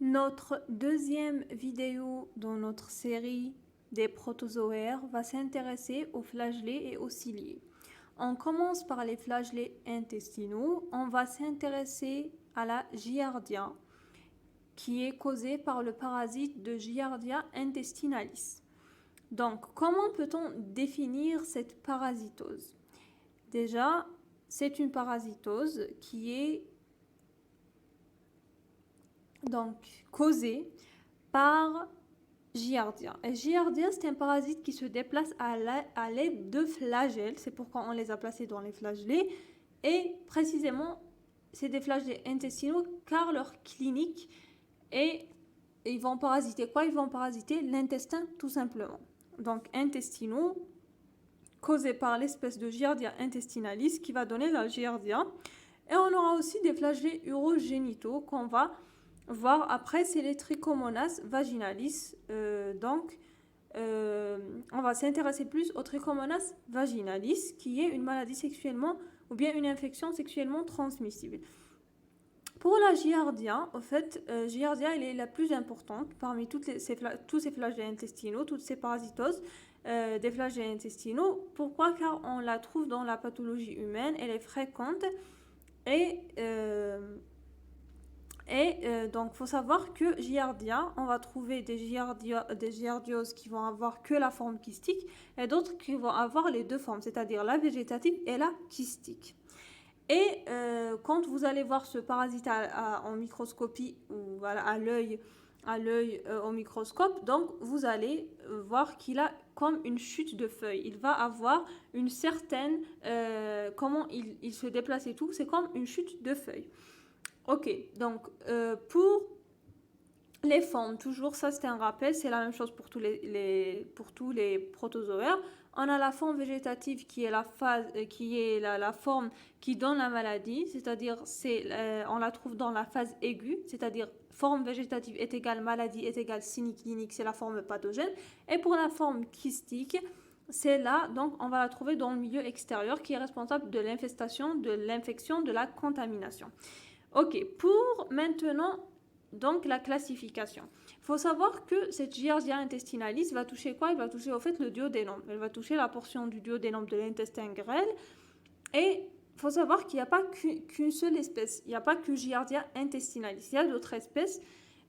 Notre deuxième vidéo dans notre série des protozoaires va s'intéresser aux flagellés et aux ciliés. On commence par les flagellés intestinaux. On va s'intéresser à la giardia, qui est causée par le parasite de Giardia intestinalis. Donc, comment peut-on définir cette parasitose? Déjà, c'est une parasitose qui est donc causée par Giardia. Et Giardia, c'est un parasite qui se déplace à l'aide de flagelles. C'est pourquoi on les a placés dans les flagellés. Et précisément, c'est des flagellés intestinaux car leur clinique est... Ils vont parasiter quoi? Ils vont parasiter l'intestin tout simplement. Donc intestinaux causés par l'espèce de Giardia intestinalis qui va donner la Giardia. Et on aura aussi des flagellés urogénitaux qu'on va voir après, c'est les Trichomonas vaginalis. On va s'intéresser plus aux Trichomonas vaginalis, qui est une maladie sexuellement ou bien une infection sexuellement transmissible. Pour la Giardia, en fait, Giardia elle est la plus importante parmi tous ces flagellés intestinaux, toutes ces parasitoses des flagellés intestinaux. Pourquoi? Car on la trouve dans la pathologie humaine, elle est fréquente et donc, il faut savoir que Giardia, on va trouver des giardioses qui vont avoir que la forme kystique et d'autres qui vont avoir les deux formes, c'est-à-dire la végétative et la kystique. Et quand vous allez voir ce parasite en microscopie ou à l'œil au microscope, donc vous allez voir qu'il a comme une chute de feuilles. Il va avoir une certaine... comment il se déplace et tout, c'est comme une chute de feuilles. Ok, donc pour les formes, toujours ça c'est un rappel, c'est la même chose pour tous les protozoaires. On a la forme végétative qui est la forme qui donne la maladie, c'est-à-dire on la trouve dans la phase aiguë, c'est-à-dire forme végétative est égale maladie est égale signe clinique, c'est la forme pathogène. Et pour la forme kystique, c'est là, donc on va la trouver dans le milieu extérieur qui est responsable de l'infestation, de l'infection, de la contamination. Ok, pour maintenant, donc la classification. Il faut savoir que cette Giardia intestinalis va toucher quoi? Elle va toucher au fait le duodénum. Elle va toucher la portion du duodénum de l'intestin grêle. Et il faut savoir qu'il n'y a pas qu'une seule espèce. Il n'y a pas que Giardia intestinalis. Il y a d'autres espèces.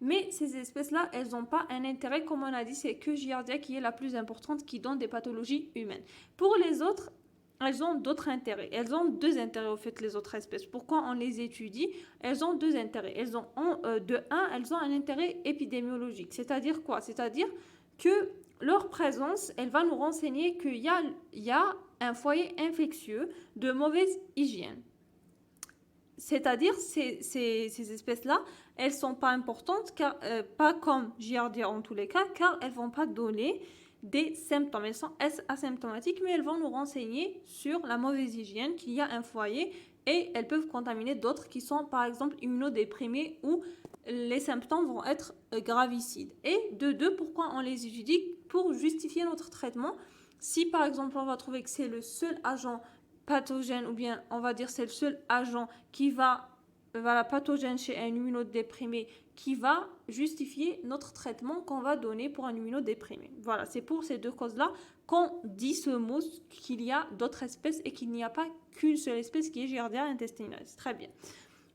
Mais ces espèces-là, elles n'ont pas un intérêt, comme on a dit, c'est que Giardia qui est la plus importante, qui donne des pathologies humaines. Pour les autres, elles ont d'autres intérêts. Elles ont deux intérêts, au fait, les autres espèces. Pourquoi on les étudie? Elles ont deux intérêts. Elles ont un intérêt épidémiologique. C'est-à-dire quoi? C'est-à-dire que leur présence, elle va nous renseigner qu'il y a un foyer infectieux de mauvaise hygiène. C'est-à-dire ces espèces-là, elles ne sont pas importantes, pas comme Giardia en tous les cas, car elles ne vont pas donner des symptômes. Elles sont asymptomatiques, mais elles vont nous renseigner sur la mauvaise hygiène, qu'il y a un foyer, et elles peuvent contaminer d'autres qui sont par exemple immunodéprimés où les symptômes vont être gravicides. Et de deux, pourquoi on les étudie? Pour justifier notre traitement. Si par exemple on va trouver que c'est le seul agent pathogène, ou bien on va dire c'est le seul agent qui va pathogène chez un immunodéprimé, qui va justifier notre traitement qu'on va donner pour un immunodéprimé. Voilà, c'est pour ces deux causes-là qu'on dit ce mot, qu'il y a d'autres espèces et qu'il n'y a pas qu'une seule espèce qui est Giardia intestinalis. Très bien.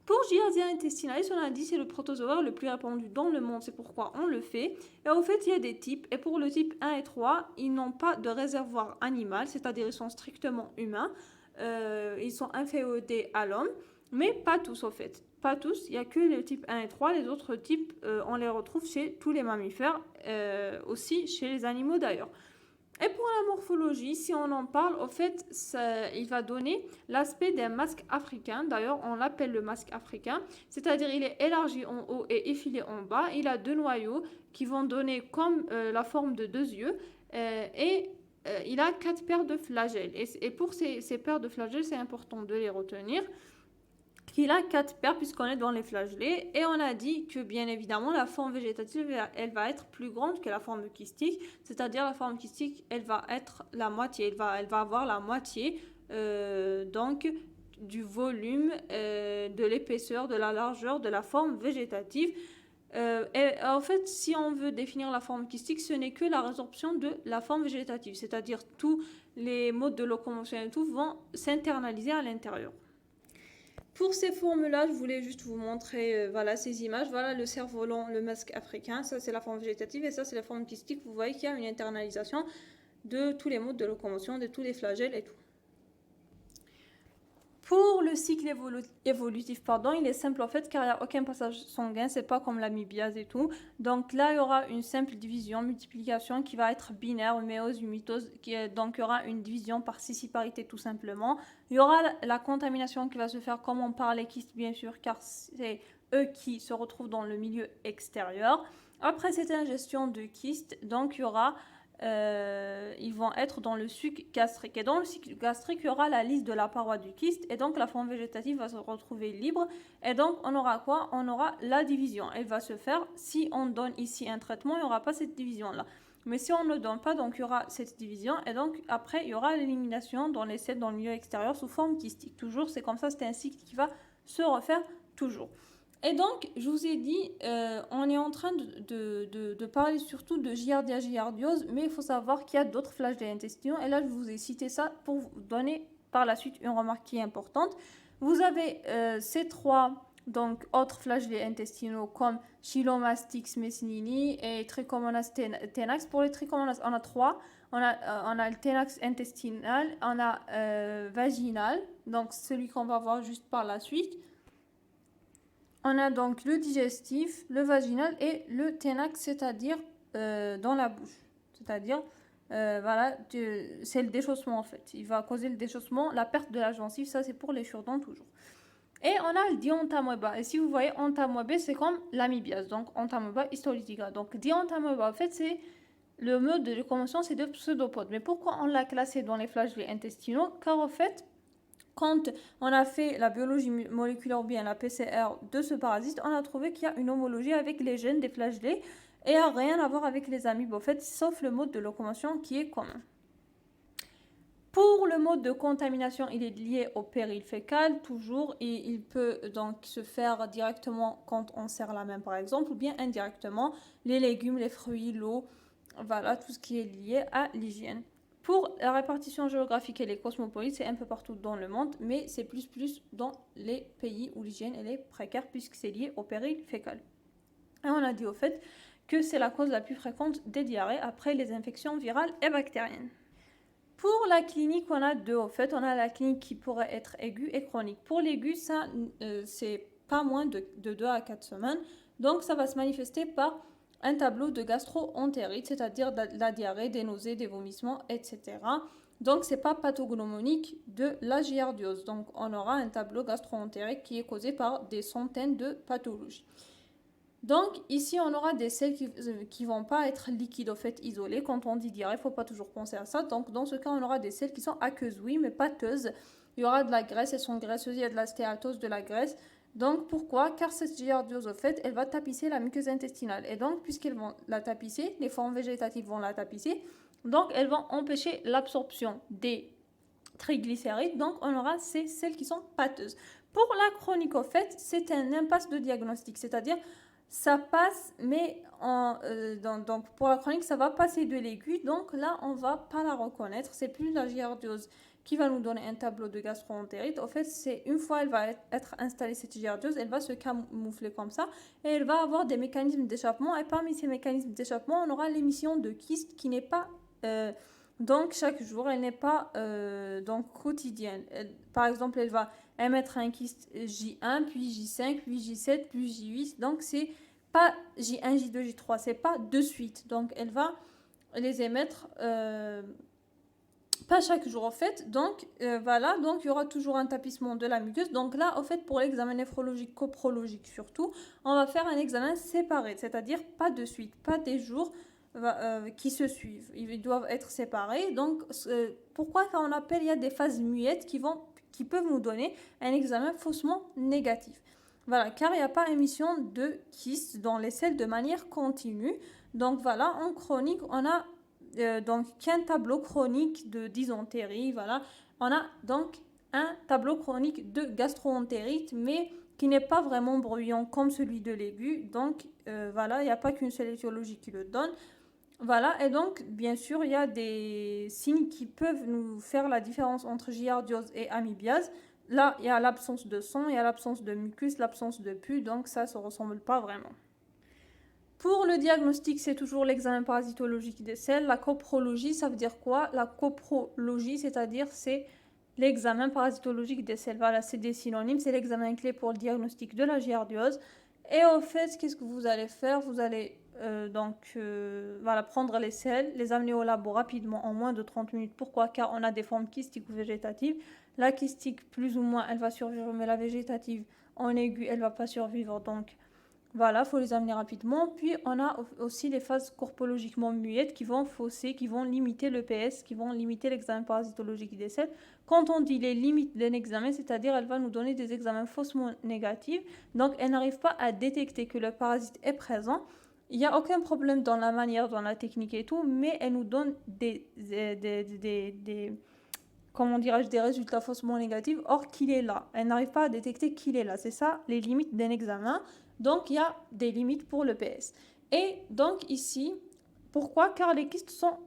Pour Giardia intestinalis, on a dit c'est le protozoaire le plus répandu dans le monde, c'est pourquoi on le fait. Et au fait, il y a des types, et pour le type 1 et 3, ils n'ont pas de réservoir animal, c'est-à-dire ils sont strictement humains, ils sont inféodés à l'homme, mais pas tous au fait. Pas tous, il n'y a que le type 1 et 3, les autres types, on les retrouve chez tous les mammifères, aussi chez les animaux d'ailleurs. Et pour la morphologie, si on en parle, au fait, il va donner l'aspect d'un masque africain. D'ailleurs, on l'appelle le masque africain. C'est-à-dire, il est élargi en haut et effilé en bas. Il a deux noyaux qui vont donner comme la forme de deux yeux. Il a 4 paires de flagelles. Et pour ces paires de flagelles, c'est important de les retenir. Il a 4 paires puisqu'on est dans les flagellés, et on a dit que bien évidemment la forme végétative elle va être plus grande que la forme kystique, c'est-à-dire la forme kystique elle va être la moitié, elle va avoir la moitié donc du volume, de l'épaisseur, de la largeur de la forme végétative. Et en fait, si on veut définir la forme kystique, ce n'est que la résorption de la forme végétative, c'est-à-dire tous les modes de locomotion et tout vont s'internaliser à l'intérieur. Pour ces formes-là, je voulais juste vous montrer voilà, ces images. Voilà le cerf-volant, le masque africain, ça c'est la forme végétative et ça c'est la forme kystique. Vous voyez qu'il y a une internalisation de tous les modes de locomotion, de tous les flagelles et tout. Pour le cycle évolutif, il est simple en fait car il n'y a aucun passage sanguin, c'est pas comme l'amibiase et tout. Donc là, il y aura une simple division, multiplication qui va être binaire, méiose, mitose, donc il y aura une division par scissiparité tout simplement. Il y aura la contamination qui va se faire comme on parle les kystes bien sûr car c'est eux qui se retrouvent dans le milieu extérieur. Après cette ingestion de kystes, donc il y aura ils vont être dans le suc gastrique. Et dans le suc gastrique, il y aura la lisse de la paroi du kyste et donc la forme végétative va se retrouver libre. Et donc on aura quoi? On aura la division. Elle va se faire, si on donne ici un traitement, il n'y aura pas cette division-là. Mais si on ne donne pas, donc il y aura cette division et donc après il y aura l'élimination dans les selles dans le milieu extérieur sous forme kystique. Toujours, c'est comme ça, c'est un cycle qui va se refaire toujours. Et donc, je vous ai dit, on est en train de parler surtout de giardia giardiose, mais il faut savoir qu'il y a d'autres flagellés intestinaux. Et là, je vous ai cité ça pour vous donner par la suite une remarque qui est importante. Vous avez ces trois donc, autres flagellés intestinaux comme Chilomastix mesnini et Trichomonas tenax. Pour les Trichomonas, on a trois. On a le tenax intestinal, on a vaginal, donc celui qu'on va voir juste par la suite. On a donc le digestif, le vaginal et le tenax, c'est-à-dire dans la bouche. C'est-à-dire, voilà, c'est le déchaussement en fait. Il va causer le déchaussement, la perte de la gencive, ça c'est pour les cure-dents toujours. Et on a le dientamoeba. Et si vous voyez, entamoeba, c'est comme l'amibiase. Donc, entamoeba histolytica. Donc, dientamoeba, en fait, c'est le mode de locomotion, c'est de pseudopodes. Mais pourquoi on l'a classé dans les flagellés intestinaux? Car en fait, quand on a fait la biologie moléculaire ou bien la PCR de ce parasite, on a trouvé qu'il y a une homologie avec les gènes des flagellés et a rien à voir avec les amibes, en fait, sauf le mode de locomotion qui est commun. Pour le mode de contamination, il est lié au péril fécal, toujours, et il peut donc se faire directement quand on serre la main, par exemple, ou bien indirectement, les légumes, les fruits, l'eau, voilà, tout ce qui est lié à l'hygiène. Pour la répartition géographique et les cosmopolites, c'est un peu partout dans le monde, mais c'est plus dans les pays où l'hygiène est précaire puisque c'est lié au péril fécal. Et on a dit au fait que c'est la cause la plus fréquente des diarrhées après les infections virales et bactériennes. Pour la clinique, on a deux au fait. On a la clinique qui pourrait être aiguë et chronique. Pour l'aigu, ça, c'est pas moins de 2 à 4 semaines. Donc, ça va se manifester par un tableau de gastro-entérite, c'est-à-dire la diarrhée, des nausées, des vomissements, etc. Donc, ce n'est pas pathognomonique de la giardiose. Donc, on aura un tableau gastro-entérique qui est causé par des centaines de pathologies. Donc, ici, on aura des selles qui ne vont pas être liquides, au fait, isolées. Quand on dit diarrhée, il ne faut pas toujours penser à ça. Donc, dans ce cas, on aura des selles qui sont aqueuses, oui, mais pâteuses. Il y aura de la graisse, elles sont graisseuses, il y a de la stéatose, de la graisse. Donc, pourquoi? Car cette giardiose, au fait, elle va tapisser la muqueuse intestinale. Et donc, puisqu'elles vont la tapisser, les formes végétatives vont la tapisser. Donc, elles vont empêcher l'absorption des triglycérides. Donc, on aura ces selles qui sont pâteuses. Pour la chronique, au fait, c'est un impasse de diagnostic. C'est-à-dire, ça passe, mais donc pour la chronique, ça va passer de l'aigu. Donc là, on ne va pas la reconnaître. C'est plus la giardiose qui va nous donner un tableau de gastro-entérite. En fait, c'est une fois elle va être installée, cette giardiose, elle va se camoufler comme ça et elle va avoir des mécanismes d'échappement. Et parmi ces mécanismes d'échappement, on aura l'émission de kyste qui n'est pas donc chaque jour, elle n'est pas donc quotidienne. Par exemple, elle va émettre un kyste J1, puis J5, puis J7, puis J8. Donc c'est pas J1, J2, J3, c'est pas de suite. Donc elle va les émettre pas chaque jour en fait. Donc voilà, donc il y aura toujours un tapissement de la muqueuse. Donc là, en fait, pour l'examen néphrologique, coprologique surtout, on va faire un examen séparé, c'est-à-dire pas de suite, pas des jours qui se suivent. Ils doivent être séparés. Donc pourquoi quand on appelle, il y a des phases muettes qui peuvent nous donner un examen faussement négatif. Voilà, car il n'y a pas émission de kyste dans les selles de manière continue. Donc voilà, en chronique, on a donc qu'un tableau chronique de dysentérie. Voilà, on a donc un tableau chronique de gastro-entérite, mais qui n'est pas vraiment bruyant comme celui de l'aigu. Donc, voilà, il n'y a pas qu'une seule étiologie qui le donne. Voilà, et donc, bien sûr, il y a des signes qui peuvent nous faire la différence entre giardiose et amibiase. Là, il y a l'absence de sang, il y a l'absence de mucus, l'absence de pus, donc ça ne se ressemble pas vraiment. Pour le diagnostic, c'est toujours l'examen parasitologique des selles. La coprologie, ça veut dire quoi? La coprologie, c'est-à-dire c'est l'examen parasitologique des selles. Voilà, c'est des synonymes, c'est l'examen clé pour le diagnostic de la giardiose. Et au fait, qu'est-ce que vous allez faire? Vous allez voilà, prendre les selles, les amener au labo rapidement en moins de 30 minutes. Pourquoi? Car on a des formes kystiques ou végétatives. La kystique, plus ou moins, elle va survivre, mais la végétative, en aigu, elle ne va pas survivre. Donc, voilà, il faut les amener rapidement. Puis, on a aussi les phases corpologiquement muettes qui vont fausser, qui vont limiter le PS, qui vont limiter l'examen parasitologique des selles. Quand on dit les limites d'un examen, c'est-à-dire elle va nous donner des examens faussement négatifs. Donc, elle n'arrive pas à détecter que le parasite est présent. Il n'y a aucun problème dans la manière, dans la technique et tout, mais elle nous donne comment dirais-je, des résultats faussement négatifs, or qu'il est là. Elle n'arrive pas à détecter qu'il est là. C'est ça les limites d'un examen. Donc, il y a des limites pour le PS. Et donc, ici, pourquoi? Car les kystes sont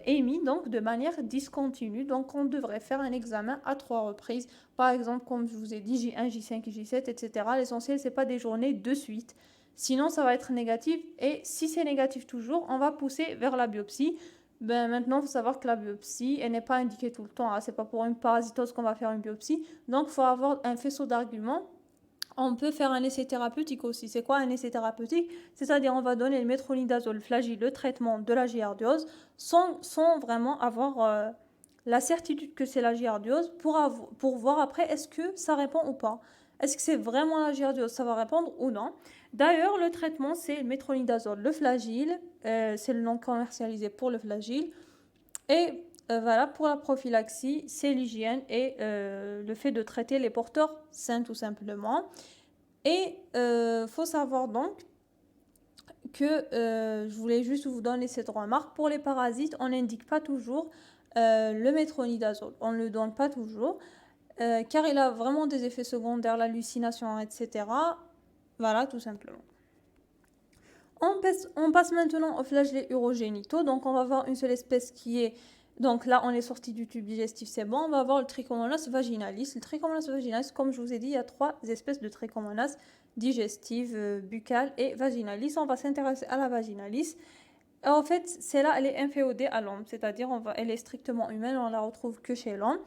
émis donc, de manière discontinue. Donc, on devrait faire un examen à 3 reprises. Par exemple, comme je vous ai dit, J1, J5, J7, etc. L'essentiel, ce n'est pas des journées de suite. Sinon, ça va être négatif. Et si c'est négatif toujours, on va pousser vers la biopsie. Ben, maintenant, il faut savoir que la biopsie, elle n'est pas indiquée tout le temps. Hein. Ce n'est pas pour une parasitose qu'on va faire une biopsie. Donc, il faut avoir un faisceau d'arguments. On peut faire un essai thérapeutique aussi. C'est quoi un essai thérapeutique? C'est-à-dire, on va donner le métronidazole, flagyl, le traitement de la giardiose, sans vraiment avoir la certitude que c'est la giardiose pour voir après est-ce que ça répond ou pas. Est-ce que c'est vraiment la giardiose? Ça va répondre ou non. D'ailleurs, le traitement, c'est le métronidazole, le flagyl. C'est le nom commercialisé pour le flagyl. Et voilà, pour la prophylaxie, c'est l'hygiène et le fait de traiter les porteurs sains tout simplement. Et faut savoir donc que je voulais juste vous donner cette remarque. Pour les parasites, on n'indique pas toujours le métronidazole. On ne le donne pas toujours car il a vraiment des effets secondaires, l'hallucination, etc. Voilà, tout simplement. On passe maintenant aux flagellés urogénitaux. Donc, on va voir une seule espèce qui est... Donc là, on est sorti du tube digestif, c'est bon. On va voir le Trichomonas vaginalis. Le Trichomonas vaginalis, comme je vous ai dit, il y a 3 espèces de Trichomonas digestives, buccales et vaginalis. On va s'intéresser à la vaginalis. En fait, celle-là, elle est inféodée à l'homme, c'est-à-dire elle est strictement humaine, on la retrouve que chez l'homme.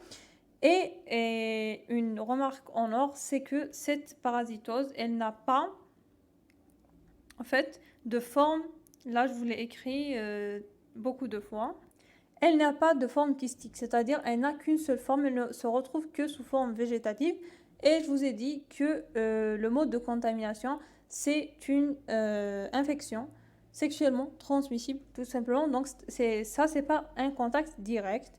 Et une remarque en or, c'est que cette parasitose, elle n'a pas, en fait, de forme. Là, je vous l'ai écrit beaucoup de fois. Elle n'a pas de forme kystique, c'est-à-dire elle n'a qu'une seule forme, elle ne se retrouve que sous forme végétative. Et je vous ai dit que le mode de contamination, c'est une infection sexuellement transmissible, tout simplement. Donc c'est pas un contact direct.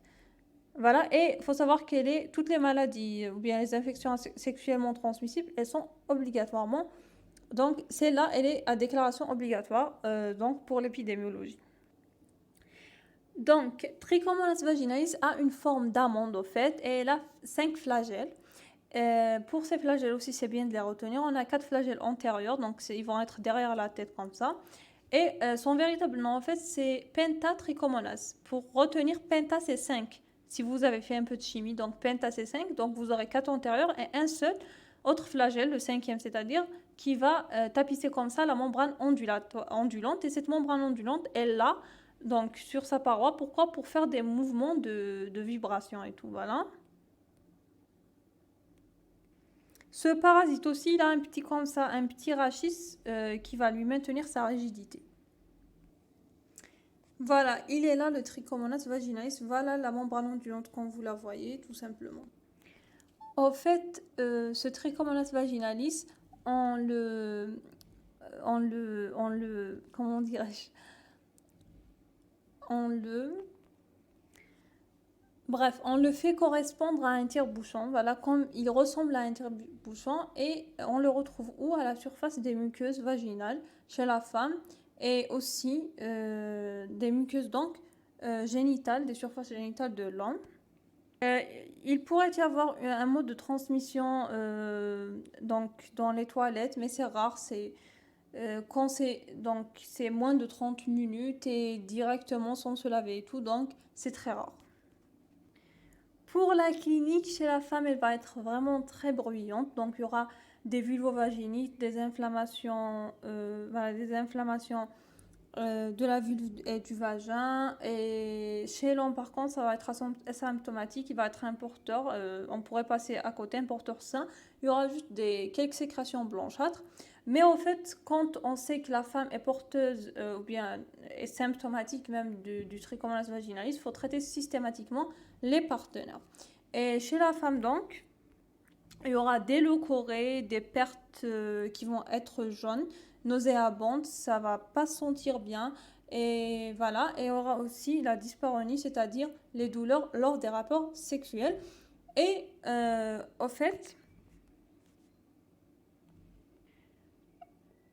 Voilà, et il faut savoir que toutes les maladies ou bien les infections sexuellement transmissibles, elles sont obligatoirement. Donc celle-là, elle est à déclaration obligatoire donc pour l'épidémiologie. Donc, Trichomonas vaginalis a une forme d'amande au fait et elle a 5 flagelles. Pour ces flagelles aussi, c'est bien de les retenir. On a 4 flagelles antérieurs, donc ils vont être derrière la tête comme ça. Et son véritable nom, en fait, c'est Pentatrichomonas. Pour retenir, penta, c'est 5. Si vous avez fait un peu de chimie, donc penta, c'est 5. Donc, vous aurez 4 antérieurs et un seul autre flagelle, le 5e, c'est-à-dire qui va tapisser comme ça la membrane ondulante. Et cette membrane ondulante, elle l'a donc sur sa paroi. Pourquoi? Pour faire des mouvements de vibration et tout, voilà. Ce parasite aussi, il a un petit comme ça, un petit rachis qui va lui maintenir sa rigidité. Voilà, il est là le Trichomonas vaginalis. Voilà la membrane ondulante comme vous la voyez, tout simplement. Au fait, ce Trichomonas vaginalis, comment dirais-je? Bref, on le fait correspondre à un tire-bouchon. Voilà, comme il ressemble à un tire-bouchon et on le retrouve où? À la surface des muqueuses vaginales chez la femme et aussi des muqueuses donc génitales, des surfaces génitales de l'homme. Euh, il pourrait y avoir un mode de transmission donc dans les toilettes, mais c'est rare. Quand c'est moins de 30 minutes et directement sans se laver et tout, donc c'est très rare. Pour la clinique, chez la femme, elle va être vraiment très bruyante. Donc, il y aura des vulvovaginites, des inflammations, voilà, des inflammations de la vulve et du vagin. Et chez l'homme, par contre, ça va être asymptomatique. Il va être un porteur. On pourrait passer à côté, un porteur sain. Il y aura juste quelques sécrétions blanchâtres. Mais en fait, quand on sait que la femme est porteuse ou bien est symptomatique même du trichomonas vaginalis, il faut traiter systématiquement les partenaires. Et chez la femme, donc, il y aura des leucorrhées, des pertes qui vont être jaunes, nauséabondes, ça va pas sentir bien. Et voilà, et il y aura aussi la dyspareunie, c'est-à-dire les douleurs lors des rapports sexuels. Et au fait,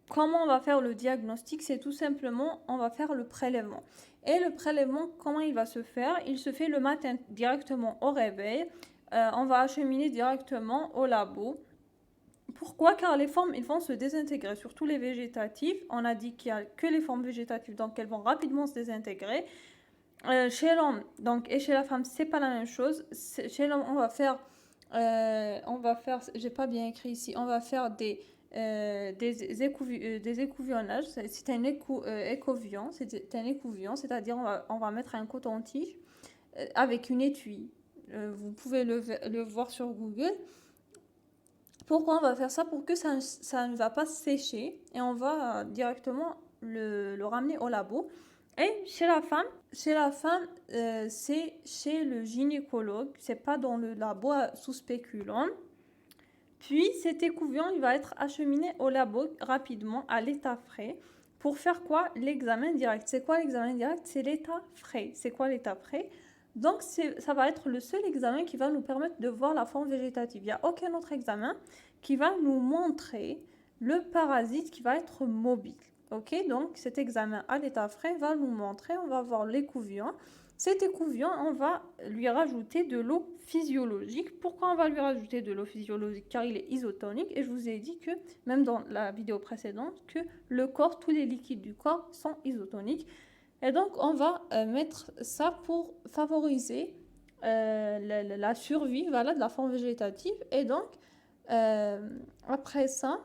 comment on va faire le diagnostic? C'est tout simplement, on va faire le prélèvement. Et le prélèvement, comment il va se faire? Il se fait le matin directement au réveil. On va acheminer directement au labo. Pourquoi? Car les formes, ils vont se désintégrer, surtout les végétatives. On a dit qu'il n'y a que les formes végétatives, donc elles vont rapidement se désintégrer. Chez l'homme donc, et chez la femme, c'est pas la même chose. Chez l'homme, on va faire, j'ai pas bien écrit ici, on va faire des écouvillonnages. C'est un écouvillon, c'est-à-dire on va mettre un coton-tige avec une étui. Vous pouvez le voir sur Google. Pourquoi on va faire ça? Pour que ça ne va pas sécher et on va directement le ramener au labo. Et chez la femme, c'est chez le gynécologue, c'est pas dans le labo sous spéculum. Puis cet écouvillon, il va être acheminé au labo rapidement à l'état frais. Pour faire quoi? L'examen direct. C'est quoi l'examen direct? C'est l'état frais. C'est quoi l'état frais? Donc ça va être le seul examen qui va nous permettre de voir la forme végétative. Il n'y a aucun autre examen qui va nous montrer le parasite qui va être mobile. Ok, donc cet examen à l'état frais va nous montrer, on va voir l'écouvillon. Cet écouvillon, on va lui rajouter de l'eau physiologique. Pourquoi on va lui rajouter de l'eau physiologique? Car il est isotonique et je vous ai dit que, même dans la vidéo précédente, que le corps, tous les liquides du corps sont isotoniques. Et donc, on va mettre ça pour favoriser la survie, voilà, de la forme végétative. Et donc, après ça,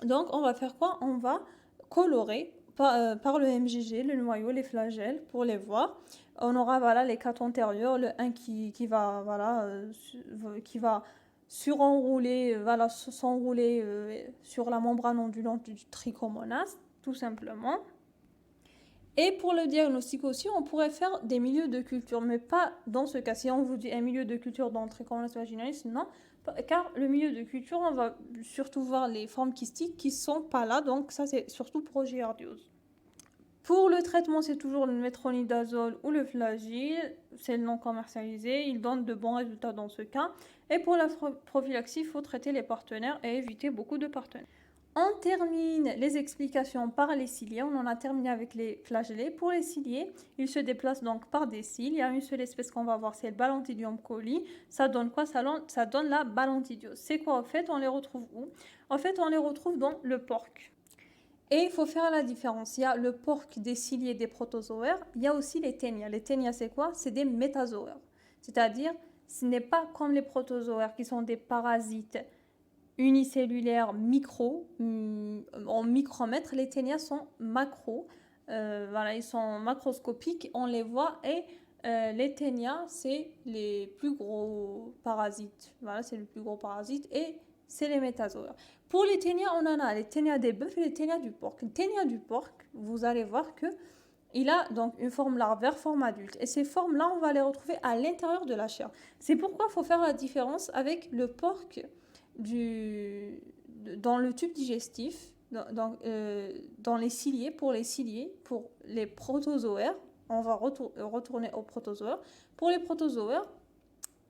donc on va faire quoi? On va colorer par le MGG, le noyau, les flagelles pour les voir. On aura voilà, les quatre antérieurs, le 1 qui va, voilà, qui va surenrouler, voilà, s'enrouler sur la membrane ondulante du trichomonas, tout simplement. Et pour le diagnostic aussi, on pourrait faire des milieux de culture, mais pas dans ce cas. Si on vous dit un milieu de culture dans le trichomonas vaginalis, non. Car le milieu de culture, on va surtout voir les formes kystiques qui ne sont pas là. Donc ça, c'est surtout progiardiose. Pour le traitement, c'est toujours le métronidazole ou le flagyl. C'est le nom commercialisé. Il donne de bons résultats dans ce cas. Et pour la prophylaxie, il faut traiter les partenaires et éviter beaucoup de partenaires. On termine les explications par les ciliés. On en a terminé avec les flagellés. Pour les ciliés, ils se déplacent donc par des cils. Il y a une seule espèce qu'on va voir, c'est le Balantidium coli. Ça donne quoi? Ça donne la balantidiose. C'est quoi en fait? On les retrouve où? En fait, on les retrouve dans le porc. Et il faut faire la différence. Il y a le porc des ciliés des protozoaires. Il y a aussi les ténias. Les ténias, c'est quoi? C'est des métazoaires. C'est-à-dire, ce n'est pas comme les protozoaires qui sont des parasites unicellulaires micro, en micromètres. Les ténias sont macro, voilà, ils sont macroscopiques, on les voit. Et les ténias, c'est les plus gros parasites, voilà, c'est le plus gros parasite. Et c'est les métazoaires. Pour les ténias, on en a les ténias des bœufs et les ténias du porc. Les ténias du porc, vous allez voir que il a donc une forme larvaire, forme adulte. Et ces formes-là, on va les retrouver à l'intérieur de la chair. C'est pourquoi il faut faire la différence avec le porc dans le tube digestif, dans les ciliés, pour les protozoaires, on va retourner aux protozoaires. Pour les protozoaires,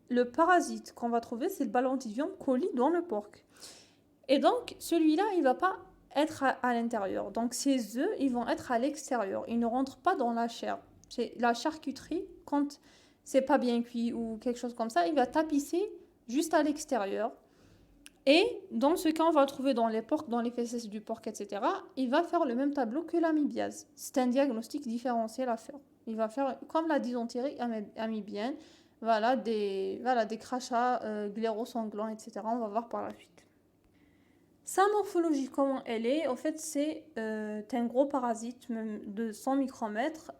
le parasite qu'on va trouver, c'est le Balantidium coli dans le porc. Et donc, celui-là, il ne va pas être à l'intérieur. Donc, ces œufs, ils vont être à l'extérieur. Ils ne rentrent pas dans la chair. C'est la charcuterie, quand c'est pas bien cuit ou quelque chose comme ça, il va tapisser juste à l'extérieur. Et dans ce cas, on va le trouver dans les porcs, dans les fesses du porc, etc. Il va faire le même tableau que l'amibiase. C'est un diagnostic différentiel à faire. Il va faire comme la dysenterie amibienne, voilà, des crachats gléro-sanglants, etc. On va voir par la suite. Sa morphologie, comment elle est? En fait, c'est un gros parasite même de 100 micromètres.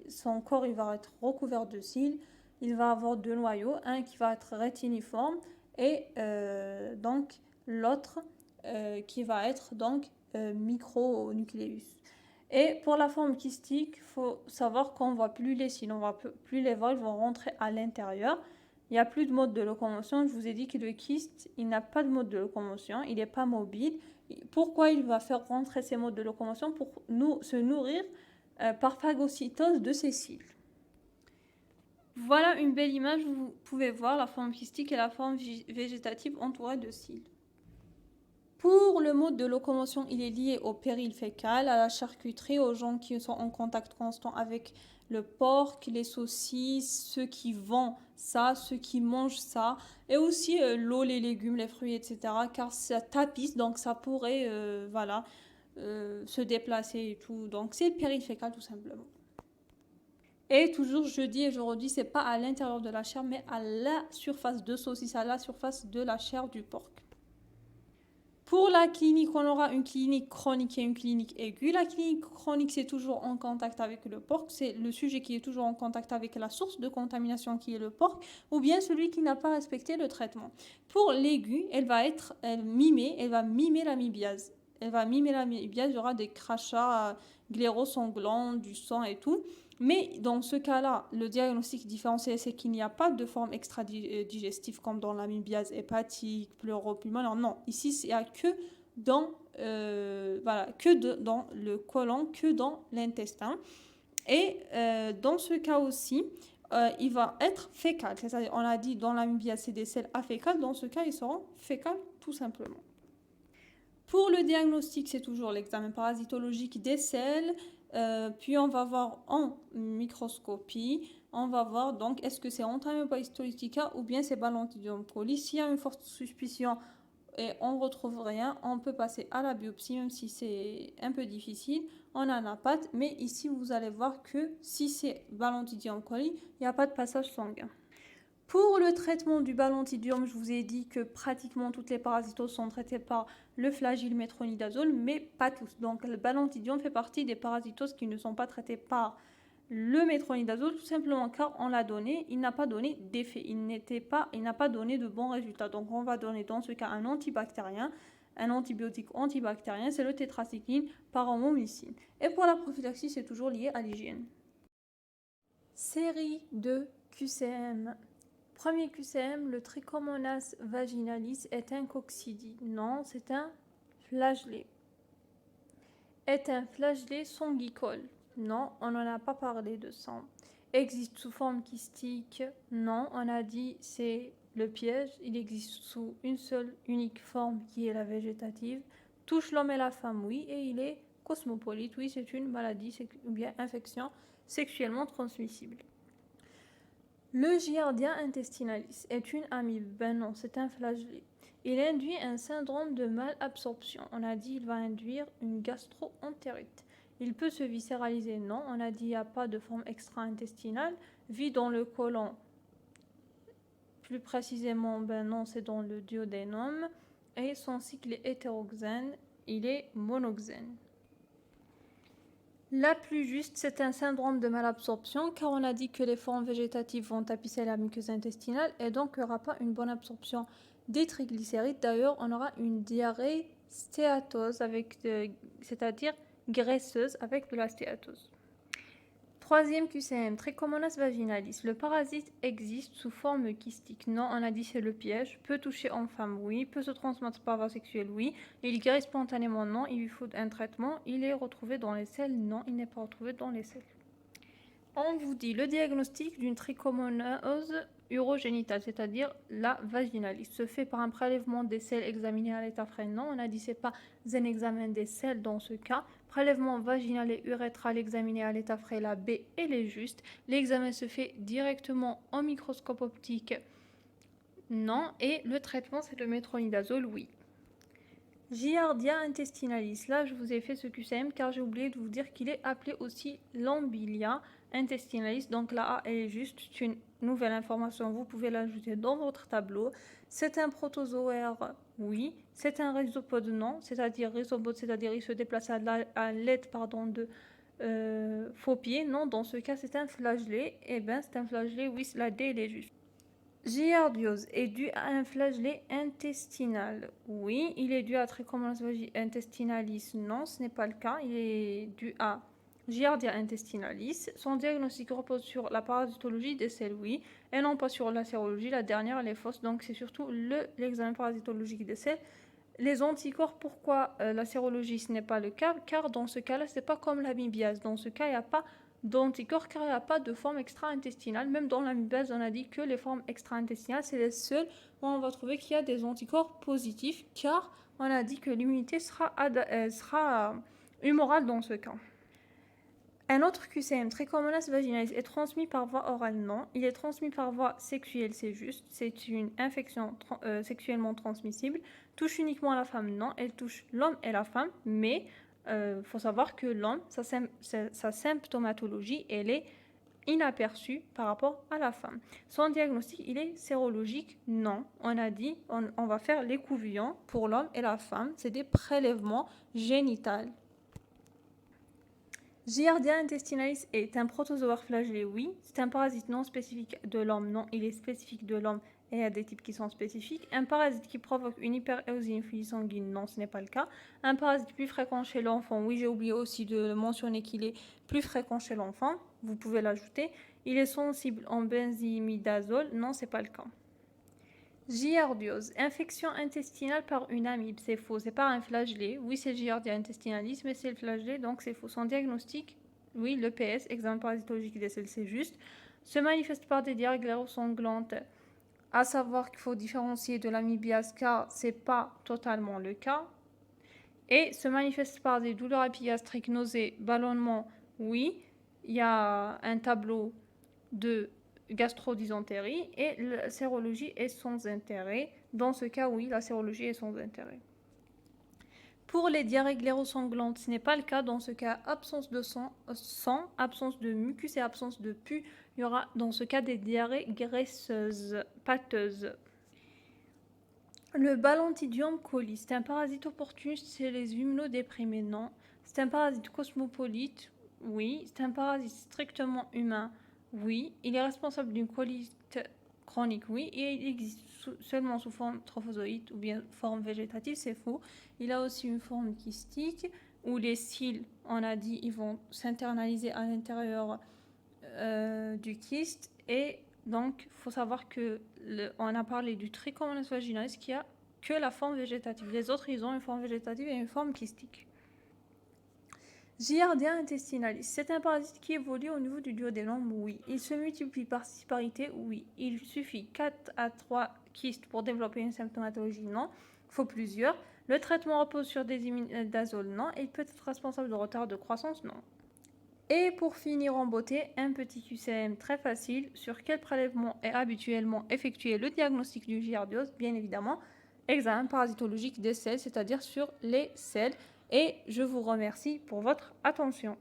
Son corps, il va être recouvert de cils. Il va avoir deux noyaux, un qui va être rétiniforme et donc l'autre qui va être donc micronucléus. Et pour la forme kystique, il faut savoir qu'on ne voit plus les cils, on ne voit plus les vols, vont rentrer à l'intérieur. Il n'y a plus de mode de locomotion. Je vous ai dit que le kyste, il n'a pas de mode de locomotion, il n'est pas mobile. Pourquoi il va faire rentrer ces modes de locomotion? Pour se nourrir par phagocytose de ses cils. Voilà une belle image où vous pouvez voir la forme kystique et la forme végétative entourée de cils. Pour le mode de locomotion, il est lié au péril fécal, à la charcuterie, aux gens qui sont en contact constant avec le porc, les saucisses, ceux qui vendent ça, ceux qui mangent ça, et aussi l'eau, les légumes, les fruits, etc. Car ça tapisse, donc ça pourrait se déplacer et tout. Donc c'est le péril fécal tout simplement. Et toujours, je dis et je redis, c'est pas à l'intérieur de la chair, mais à la surface de saucisse, à la surface de la chair du porc. Pour la clinique, on aura une clinique chronique et une clinique aiguë. La clinique chronique, c'est toujours en contact avec le porc. C'est le sujet qui est toujours en contact avec la source de contamination qui est le porc, ou bien celui qui n'a pas respecté le traitement. Pour l'aiguë, elle va mimer l'amibiase. Elle va mimer l'amibiase, il y aura des crachats gléro-sanglants, du sang et tout. Mais dans ce cas-là, le diagnostic différentiel, c'est qu'il n'y a pas de forme extra-digestive comme dans l'amibiase hépatique, pleuropulmonaire. Non, ici, il n'y a que dans, dans le côlon, que dans l'intestin. Et dans ce cas aussi, il va être fécal. C'est-à-dire, on a dit dans l'amibiase, c'est des selles afécales. Dans ce cas, ils seront fécales tout simplement. Pour le diagnostic, c'est toujours l'examen parasitologique des selles. Puis on va voir en microscopie, on va voir donc est-ce que c'est Entamoeba histolytica ou bien c'est Ballontidium coli. S'il y a une forte suspicion et on ne retrouve rien, on peut passer à la biopsie, même si c'est un peu difficile. On a la pâte, mais ici vous allez voir que si c'est Ballontidium coli, il n'y a pas de passage sanguin. Pour le traitement du Ballontidium, je vous ai dit que pratiquement toutes les parasitoses sont traitées par le flagelle métronidazole, mais pas tous. Donc le Ballontidium fait partie des parasitoses qui ne sont pas traitées par le métronidazole, tout simplement car on l'a donné, il n'a pas donné d'effet, il n'a pas donné de bons résultats. Donc on va donner dans ce cas un antibactérien, un antibiotique antibactérien, c'est le tétracycline paromomycine. Et pour la prophylaxie, c'est toujours lié à l'hygiène. Série de QCM. Premier QCM, le Trichomonas vaginalis est un coccidie. Non, c'est un flagellé. Est un flagellé sanguicole. Non, on n'en a pas parlé de sang. Existe sous forme kystique. Non, on a dit c'est le piège. Il existe sous une seule, unique forme qui est la végétative. Touche l'homme et la femme, oui, et il est cosmopolite. Oui, c'est une maladie ou bien infection sexuellement transmissible. Le Giardia intestinalis est une amibe. Ben non, c'est un flagellé. Il induit un syndrome de malabsorption. On a dit qu'il va induire une gastro-entérite. Il peut se viscéraliser. Non, on a dit qu'il n'y a pas de forme extra-intestinale. Vit dans le côlon. Plus précisément, ben non, c'est dans le duodénum. Et son cycle est hétéroxène. Il est monoxène. La plus juste, c'est un syndrome de malabsorption car on a dit que les formes végétatives vont tapisser la muqueuse intestinale et donc il n'y aura pas une bonne absorption des triglycérides. D'ailleurs, on aura une diarrhée stéatose, c'est-à-dire graisseuse avec de la stéatose. Troisième QCM, Trichomonas vaginalis. Le parasite existe sous forme kystique. Non, on a dit c'est le piège. Peut toucher en femme, oui. Peut se transmettre par voie sexuelle, oui. Il guérit spontanément, non. Il lui faut un traitement. Il est retrouvé dans les selles, non. Il n'est pas retrouvé dans les selles. On vous dit le diagnostic d'une trichomonose urogénitale, c'est-à-dire la vaginale. Il se fait par un prélèvement des selles examinées à l'état frais. Non, on a dit c'est pas un examen des selles dans ce cas. Prélèvement vaginal et urétral examiné à l'état frais, la B, elle est juste. L'examen se fait directement en microscope optique. Non. Et le traitement, c'est le métronidazole, oui. Giardia intestinalis. Là, je vous ai fait ce QCM car j'ai oublié de vous dire qu'il est appelé aussi Lambylia intestinalis. Donc là, elle est juste, c'est une nouvelle information. Vous pouvez l'ajouter dans votre tableau. C'est un protozoaire, oui. C'est un rhizopode, non. C'est-à-dire rhizopode, c'est-à-dire il se déplace à l'aide de faux pieds. Non, dans ce cas, c'est un flagellé. Eh bien, c'est un flagellé, oui, la D, elle est juste. Giardiose est dû à un flagellé intestinal. Oui, il est dû à Trichomonas intestinalis. Non, ce n'est pas le cas. Il est dû à Giardia intestinalis. Son diagnostic repose sur la parasitologie des selles, oui, et non pas sur la sérologie. La dernière, elle est fausse. Donc, c'est surtout l'examen parasitologique des selles. Les anticorps, pourquoi la sérologie, ce n'est pas le cas? Car dans ce cas-là, ce n'est pas comme l'amibiase. Dans ce cas, il n'y a pas d'anticorps car il n'y a pas de forme extra-intestinale. Même dans l'amibiase, on a dit que les formes extra-intestinales, c'est les seules où on va trouver qu'il y a des anticorps positifs car on a dit que l'immunité sera humorale dans ce cas. Un autre QCM, Trichomonas vaginalis, est transmis par voie orale, non. Il est transmis par voie sexuelle, c'est juste. C'est une infection sexuellement transmissible. Touche uniquement la femme, non. Elle touche l'homme et la femme, mais faut savoir que l'homme, sa symptomatologie, elle est inaperçue par rapport à la femme. Son diagnostic, il est sérologique, non. On a dit, on va faire l'écouvillon pour l'homme et la femme. C'est des prélèvements génitals. Giardia intestinalis est un protozoaire flagellé, oui. C'est un parasite non spécifique de l'homme, non. Il est spécifique de l'homme et il y a des types qui sont spécifiques. Un parasite qui provoque une hyperéosinophilie sanguine, non, ce n'est pas le cas. Un parasite plus fréquent chez l'enfant, oui, j'ai oublié aussi de mentionner qu'il est plus fréquent chez l'enfant. Vous pouvez l'ajouter. Il est sensible en benzimidazole, non, ce n'est pas le cas. Giardiose, infection intestinale par une amibe, c'est faux, c'est pas un flagellé. Oui, c'est Giardia intestinalis, mais c'est le flagellé, donc c'est faux. Son diagnostic, oui, le PS, examen parasitologique des selles, c'est juste. Se manifeste par des diarrhées glairo-sanglantes, à savoir qu'il faut différencier de l'amibiase car c'est pas totalement le cas. Et se manifeste par des douleurs épigastriques, nausées, ballonnements, oui. Il y a un tableau de gastro-dysentérie et la sérologie est sans intérêt. Dans ce cas, oui, la sérologie est sans intérêt. Pour les diarrhées glairo-sanglantes, ce n'est pas le cas. Dans ce cas, absence de sang, absence de mucus et absence de pus. Il y aura dans ce cas des diarrhées graisseuses, pâteuses. Le Balantidium coli, c'est un parasite opportuniste chez les immunodéprimés, non. C'est un parasite cosmopolite, oui. C'est un parasite strictement humain, oui. Il est responsable d'une colite chronique, oui. Et il existe seulement sous forme trophozoïde ou bien forme végétative, c'est faux. Il a aussi une forme kystique où les cils, on a dit, ils vont s'internaliser à l'intérieur du kyste. Et donc, il faut savoir que on a parlé du Trichomonas vaginalis qui a que la forme végétative. Les autres, ils ont une forme végétative et une forme kystique. Giardia intestinalis, c'est un parasite qui évolue au niveau du duodénum, oui. Il se multiplie par sciparité, oui. Il suffit 4 à 3 kystes pour développer une symptomatologie, non. Il faut plusieurs. Le traitement repose sur des imidazoles, non. Et il peut être responsable de retard de croissance, non. Et pour finir en beauté, un petit QCM très facile. Sur quel prélèvement est habituellement effectué le diagnostic du giardiose? Bien évidemment, examen parasitologique des selles, c'est-à-dire sur les selles. Et je vous remercie pour votre attention.